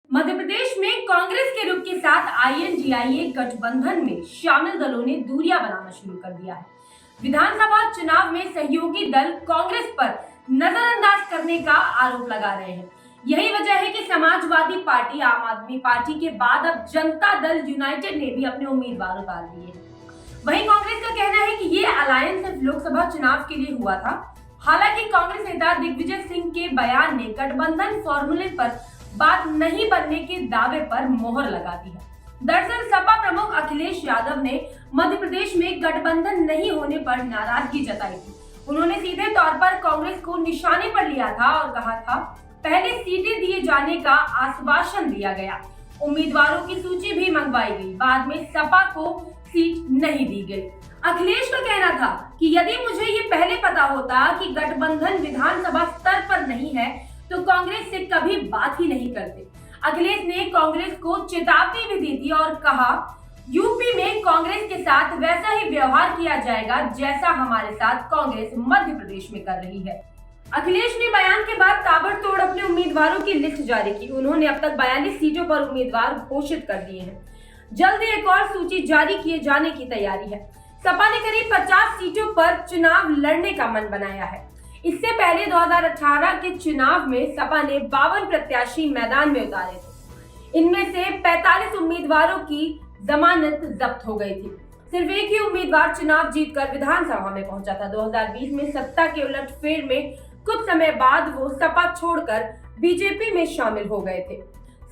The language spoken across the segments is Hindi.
मध्य प्रदेश में कांग्रेस के रुख के साथ आईएनडीआईए गठबंधन में शामिल दलों ने दूरियां बनाना शुरू कर दिया है। विधानसभा चुनाव में सहयोगी दल कांग्रेस पर नजरअंदाज करने का आरोप लगा रहे हैं। यही वजह है कि समाजवादी पार्टी, आम आदमी पार्टी के बाद अब जनता दल यूनाइटेड ने भी अपने उम्मीदवार उतार दिए हैं। वहीं कांग्रेस का कहना है कि ये अलायंस सिर्फ लोकसभा चुनाव के लिए हुआ था। हालांकि कांग्रेस नेता दिग्विजय सिंह के बयान ने गठबंधन फॉर्मूले पर बात नहीं बनने के दावे पर मोहर लगा दी है। दरअसल सपा प्रमुख अखिलेश यादव ने मध्य प्रदेश में गठबंधन नहीं होने पर नाराजगी जताई थी। उन्होंने सीधे तौर पर कांग्रेस को निशाने पर लिया था और कहा था, पहले सीटें दिए जाने का आश्वासन दिया गया, उम्मीदवारों की सूची भी मंगवाई गई, बाद में सपा को सीट नहीं दी गई। अखिलेश का कहना था कि यदि मुझे ये पहले पता होता कि गठबंधन विधानसभा स्तर पर नहीं है तो कांग्रेस से कभी बात ही नहीं करते। अखिलेश ने कांग्रेस को चेतावनी भी दी थी और कहा, यूपी में कांग्रेस के साथ वैसा ही व्यवहार किया जाएगा जैसा हमारे साथ कांग्रेस मध्य प्रदेश में कर रही है। अखिलेश ने बयान के बाद ताबड़तोड़ अपने उम्मीदवारों की लिस्ट जारी की। उन्होंने अब तक 42 सीटों पर उम्मीदवार घोषित कर दिए हैं। जल्द ही एक और सूची जारी किए जाने की तैयारी है। सपा ने करीब 50 सीटों पर चुनाव लड़ने का मन बनाया है। इससे पहले 2018 के चुनाव में सपा ने 52 प्रत्याशी मैदान में उतारे थे। इनमें से 45 उम्मीदवारों की जमानत जब्त हो गई थी। सिर्फ एक ही उम्मीदवार चुनाव जीतकर विधानसभा में पहुंचा था। 2020 में सत्ता के उलटफेर में कुछ समय बाद वो सपा छोड़कर बीजेपी में शामिल हो गए थे।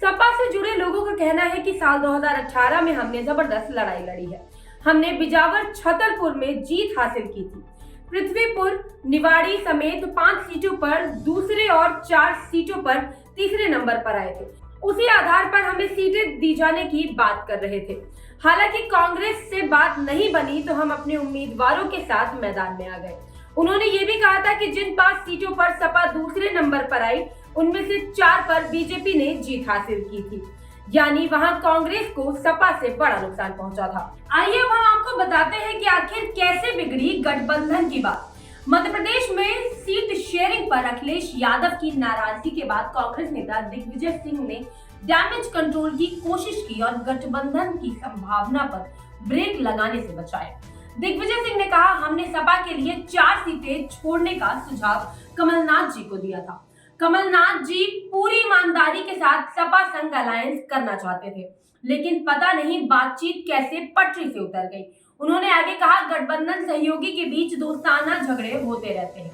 सपा से जुड़े लोगों का कहना है कि साल 2018 में हमने जबरदस्त लड़ाई लड़ी है। हमने बिजावर, छतरपुर में जीत हासिल की थी। पृथ्वीपुर, निवाड़ी समेत 5 सीटों पर दूसरे और 4 सीटों पर तीसरे नंबर पर आए थे। उसी आधार पर हमें सीटें दी जाने की बात कर रहे थे। हालांकि कांग्रेस से बात नहीं बनी तो हम अपने उम्मीदवारों के साथ मैदान में आ गए। उन्होंने ये भी कहा था कि जिन 5 सीटों पर सपा दूसरे नंबर पर आई, उनमें से 4 पर बीजेपी ने जीत हासिल की थी, यानी वहां कांग्रेस को सपा से बड़ा नुकसान पहुंचा था। आइए अब हम आपको बताते हैं कि आखिर कैसे बिगड़ी गठबंधन की बात। मध्य प्रदेश में सीट शेयरिंग पर अखिलेश यादव की नाराजगी के बाद कांग्रेस नेता दिग्विजय सिंह ने डैमेज कंट्रोल की कोशिश की और गठबंधन की संभावना पर ब्रेक लगाने से बचाया। दिग्विजय सिंह ने कहा, हमने सपा के लिए 4 सीटें छोड़ने का सुझाव कमलनाथ जी को दिया था। कमलनाथ जी पूरी ईमानदारी के साथ सपा संग अलायंस करना चाहते थे, लेकिन पता नहीं बातचीत कैसे पटरी से उतर गई। उन्होंने आगे कहा, गठबंधन सहयोगी के बीच दोस्ताना झगड़े होते रहते हैं।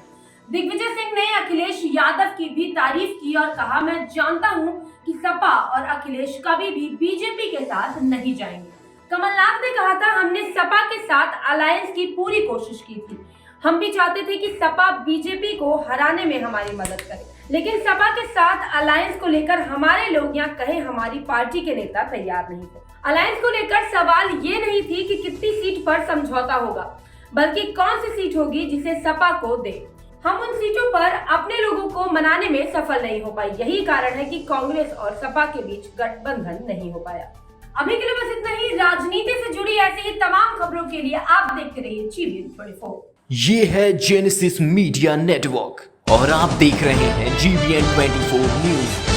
दिग्विजय सिंह ने अखिलेश यादव की भी तारीफ की और कहा, मैं जानता हूं कि सपा और अखिलेश कभी भी बीजेपी के साथ नहीं जाएंगे। कमलनाथ ने कहा था, हमने सपा के साथ अलायंस की पूरी कोशिश की थी। हम भी चाहते थे कि सपा बीजेपी को हराने में हमारी मदद करे, लेकिन सपा के साथ अलायंस को लेकर हमारे लोग या कहें हमारी पार्टी के नेता तैयार नहीं थे। अलायंस को लेकर सवाल ये नहीं थी कि कितनी सीट पर समझौता होगा, बल्कि कौन सी सीट होगी जिसे सपा को दे। हम उन सीटों पर अपने लोगों को मनाने में सफल नहीं हो पाए। यही कारण है कि कांग्रेस और सपा के बीच गठबंधन नहीं हो पाया। अभी के लिए बस इतना ही। राजनीति से जुड़ी ऐसी ही तमाम खबरों के लिए आप देखते रहिए GBN 24। ये है जेनेसिस मीडिया नेटवर्क और आप देख रहे हैं GBN 24 न्यूज।